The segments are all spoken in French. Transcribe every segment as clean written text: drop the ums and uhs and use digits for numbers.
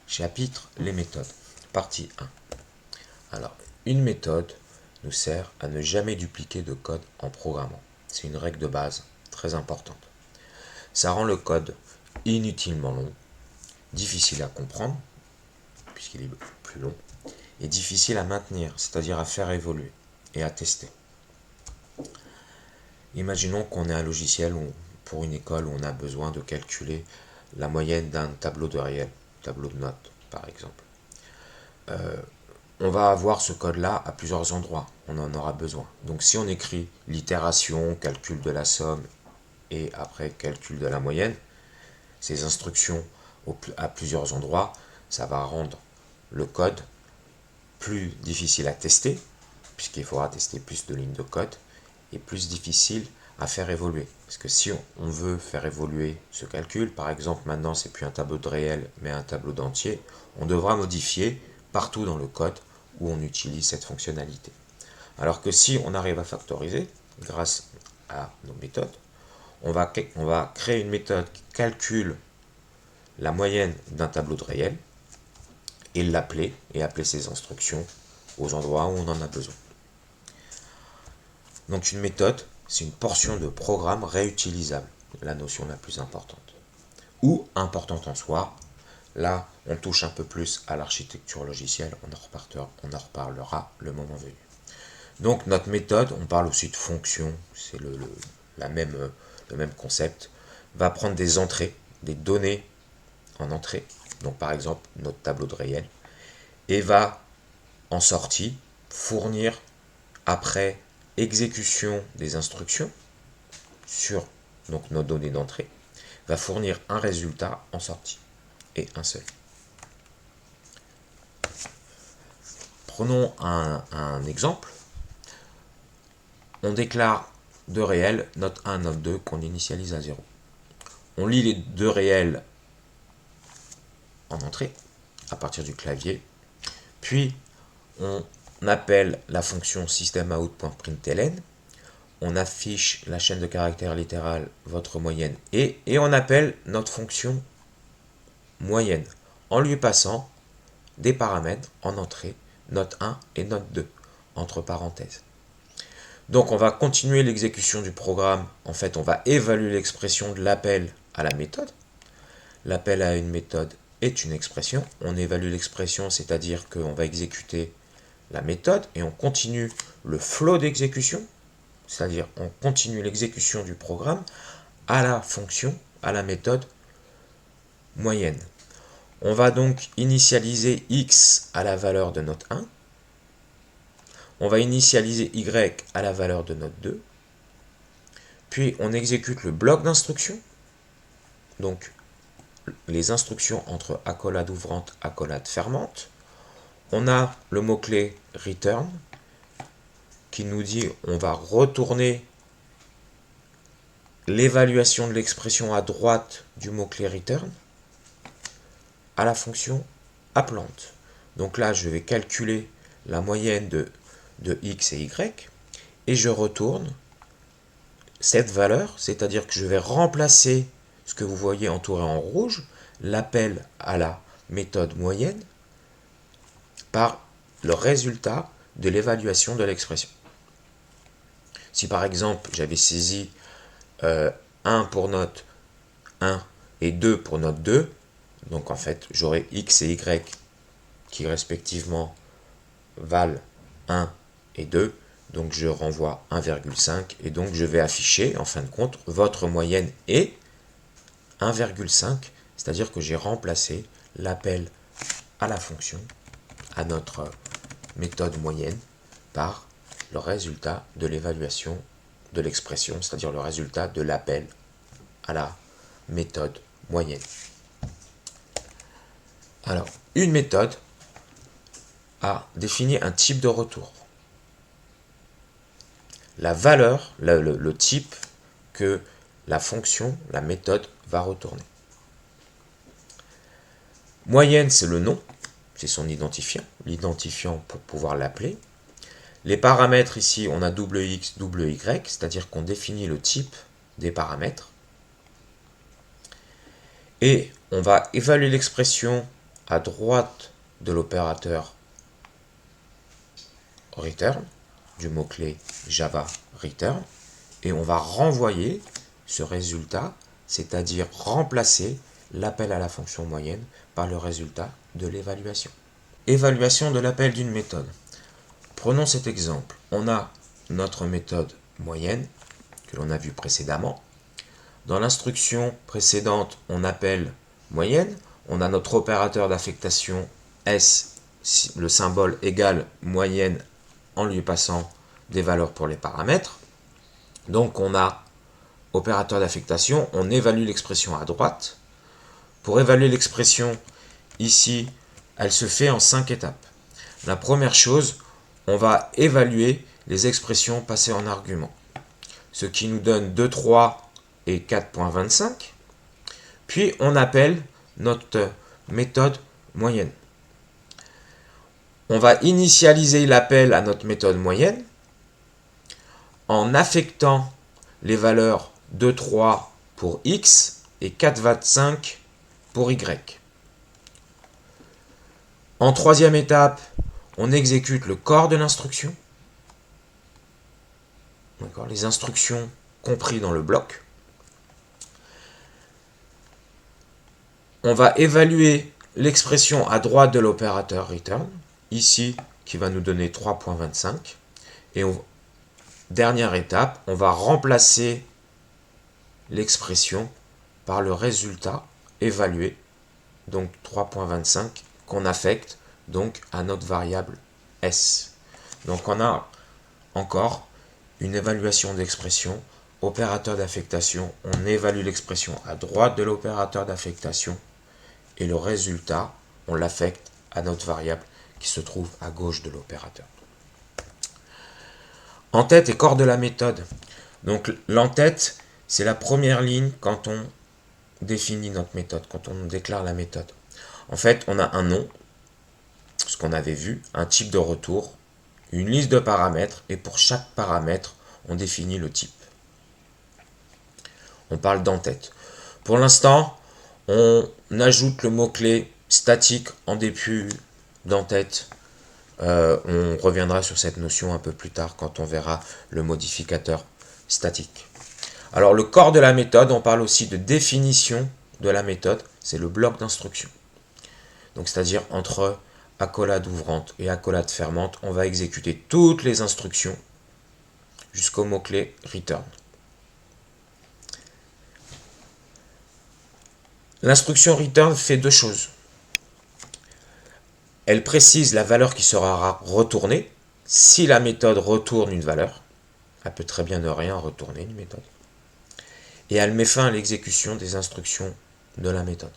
Chapitre les méthodes. Partie 1. Alors, une méthode nous sert à ne jamais dupliquer de code en programmant. C'est une règle de base très importante. Ça rend le code inutilement long, difficile à comprendre, puisqu'il est plus long, et difficile à maintenir, c'est-à-dire à faire évoluer et à tester. Imaginons qu'on ait un logiciel pour une école où on a besoin de calculer la moyenne d'un tableau de réel, tableau de notes par exemple. On va avoir ce code-là à plusieurs endroits, on en aura besoin. Donc si on écrit l'itération, calcul de la somme et après calcul de la moyenne, ces instructions à plusieurs endroits, ça va rendre le code plus difficile à tester, puisqu'il faudra tester plus de lignes de code, et plus difficile à faire évoluer. Parce que si on veut faire évoluer ce calcul, par exemple maintenant c'est plus un tableau de réel mais un tableau d'entier, on devra modifier partout dans le code où on utilise cette fonctionnalité. Alors que si on arrive à factoriser, grâce à nos méthodes, on va créer une méthode qui calcule la moyenne d'un tableau de réel et l'appeler et appeler ses instructions aux endroits où on en a besoin. Donc une méthode, c'est une portion de programme réutilisable, la notion la plus importante. Ou importante en soi, là on touche un peu plus à l'architecture logicielle, on en reparlera le moment venu. Donc notre méthode, on parle aussi de fonction, c'est le même concept, va prendre des entrées, des données en entrée, donc par exemple notre tableau de réel, et va en sortie fournir après exécution des instructions sur donc nos données d'entrée, va fournir un résultat en sortie, et un seul. Prenons un exemple. On déclare deux réels, note 1, note 2, qu'on initialise à 0. On lit les deux réels en entrée, à partir du clavier, puis on appelle la fonction systemout.println, on affiche la chaîne de caractères littérale, votre moyenne, et on appelle notre fonction moyenne, en lui passant des paramètres en entrée, note 1 et note 2, entre parenthèses. Donc on va continuer l'exécution du programme, en fait on va évaluer l'expression de l'appel à la méthode. L'appel à une méthode est une expression, on évalue l'expression, c'est-à-dire qu'on va exécuter la méthode et on continue le flow d'exécution, c'est-à-dire on continue l'exécution du programme à la fonction, à la méthode moyenne. On va donc initialiser x à la valeur de note 1, on va initialiser y à la valeur de note 2, puis on exécute le bloc d'instructions, donc les instructions entre accolade ouvrante, accolade fermante. On a le mot-clé return qui nous dit on va retourner l'évaluation de l'expression à droite du mot-clé return à la fonction appelante. Donc là, je vais calculer la moyenne de x et y et je retourne cette valeur, c'est-à-dire que je vais remplacer ce que vous voyez entouré en rouge, l'appel à la méthode moyenne, par le résultat de l'évaluation de l'expression. Si par exemple j'avais saisi 1 pour note 1 et 2 pour note 2, donc en fait j'aurai x et y qui respectivement valent 1 et 2, donc je renvoie 1,5 et donc je vais afficher en fin de compte votre moyenne est 1,5, c'est-à-dire que j'ai remplacé l'appel à la fonction, à notre méthode moyenne, par le résultat de l'évaluation de l'expression, c'est-à-dire le résultat de l'appel à la méthode moyenne. Alors, une méthode a défini un type de retour. La valeur, le type que la fonction, la méthode va retourner. Moyenne, c'est le nom, c'est son identifiant, l'identifiant pour pouvoir l'appeler. Les paramètres ici, on a double x, double y, c'est-à-dire qu'on définit le type des paramètres. Et on va évaluer l'expression à droite de l'opérateur return, du mot-clé Java return, et on va renvoyer ce résultat, c'est-à-dire remplacer l'appel à la fonction moyenne par le résultat de l'évaluation. Évaluation de l'appel d'une méthode. Prenons cet exemple. On a notre méthode moyenne que l'on a vue précédemment. Dans l'instruction précédente, on appelle moyenne. On a notre opérateur d'affectation S, le symbole égale moyenne en lui passant des valeurs pour les paramètres. Donc on a opérateur d'affectation, on évalue l'expression à droite. Pour évaluer l'expression, ici, elle se fait en 5 étapes. La première chose, on va évaluer les expressions passées en argument, ce qui nous donne 2, 3 et 4.25. Puis on appelle notre méthode moyenne. On va initialiser l'appel à notre méthode moyenne en affectant les valeurs 2, 3 pour x et 4,25 pour y. En troisième étape, on exécute le corps de l'instruction. Les instructions compris dans le bloc. On va évaluer l'expression à droite de l'opérateur return, ici, qui va nous donner 3.25. Et dernière étape, on va remplacer l'expression par le résultat évalué, donc 3.25, qu'on affecte donc à notre variable S. Donc on a encore une évaluation d'expression, opérateur d'affectation, on évalue l'expression à droite de l'opérateur d'affectation et le résultat, on l'affecte à notre variable qui se trouve à gauche de l'opérateur. En-tête et corps de la méthode. Donc l'en-tête, c'est la première ligne quand on définit notre méthode, quand on déclare la méthode. En fait, on a un nom, ce qu'on avait vu, un type de retour, une liste de paramètres, et pour chaque paramètre, on définit le type. On parle d'en-tête. Pour l'instant, on ajoute le mot-clé statique en début d'en-tête. On reviendra sur cette notion un peu plus tard quand on verra le modificateur statique. Alors le corps de la méthode, on parle aussi de définition de la méthode, c'est le bloc d'instruction. Donc c'est-à-dire entre accolade ouvrante et accolade fermante, on va exécuter toutes les instructions jusqu'au mot-clé return. L'instruction return fait deux choses. Elle précise la valeur qui sera retournée. Si la méthode retourne une valeur, elle peut très bien ne rien retourner, une méthode. Et elle met fin à l'exécution des instructions de la méthode.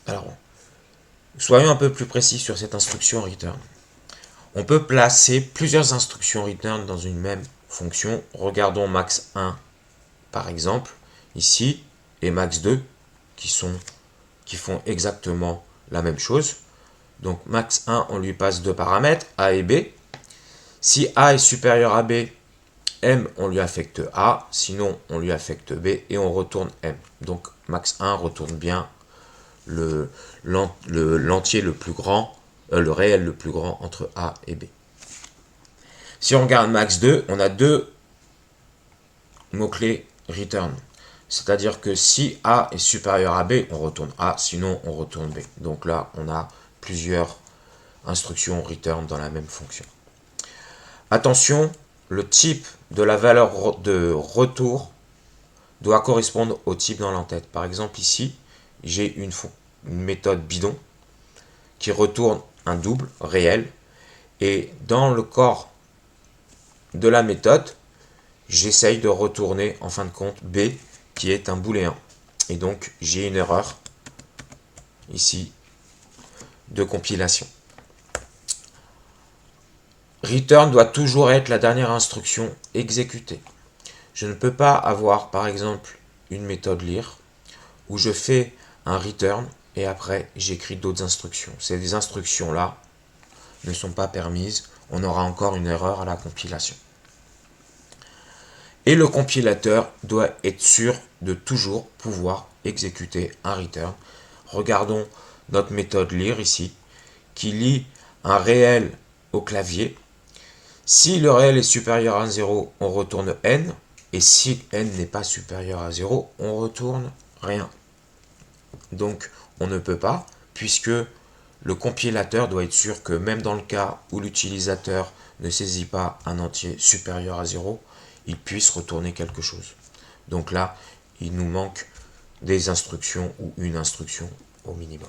Alors, soyons un peu plus précis sur cette instruction return. On peut placer plusieurs instructions return dans une même fonction. Regardons max 1 par exemple, ici, et max 2, qui font exactement la même chose. Donc max 1, on lui passe deux paramètres, A et B. Si A est supérieur à B, M, on lui affecte A, sinon on lui affecte B et on retourne M. Donc max 1 retourne bien l'entier le plus grand, le réel le plus grand entre A et B. Si on regarde max 2, on a deux mots-clés return. C'est-à-dire que si A est supérieur à B, on retourne A, sinon on retourne B. Donc là, on a plusieurs instructions return dans la même fonction. Attention, le type de la valeur de retour doit correspondre au type dans l'entête. Par exemple, ici, j'ai une méthode bidon qui retourne un double réel. Et dans le corps de la méthode, j'essaye de retourner en fin de compte B qui est un booléen. Et donc j'ai une erreur ici de compilation. Return doit toujours être la dernière instruction exécutée. Je ne peux pas avoir par exemple une méthode lire où je fais un return et après j'écris d'autres instructions. Ces instructions là ne sont pas permises, on aura encore une erreur à la compilation. Et le compilateur doit être sûr de toujours pouvoir exécuter un return. Regardons notre méthode lire ici, qui lit un réel au clavier. Si le réel est supérieur à 0, on retourne n. Et si n n'est pas supérieur à 0, on retourne rien. Donc on ne peut pas, puisque le compilateur doit être sûr que même dans le cas où l'utilisateur ne saisit pas un entier supérieur à 0, il puisse retourner quelque chose. Donc là, il nous manque des instructions ou une instruction au minimum.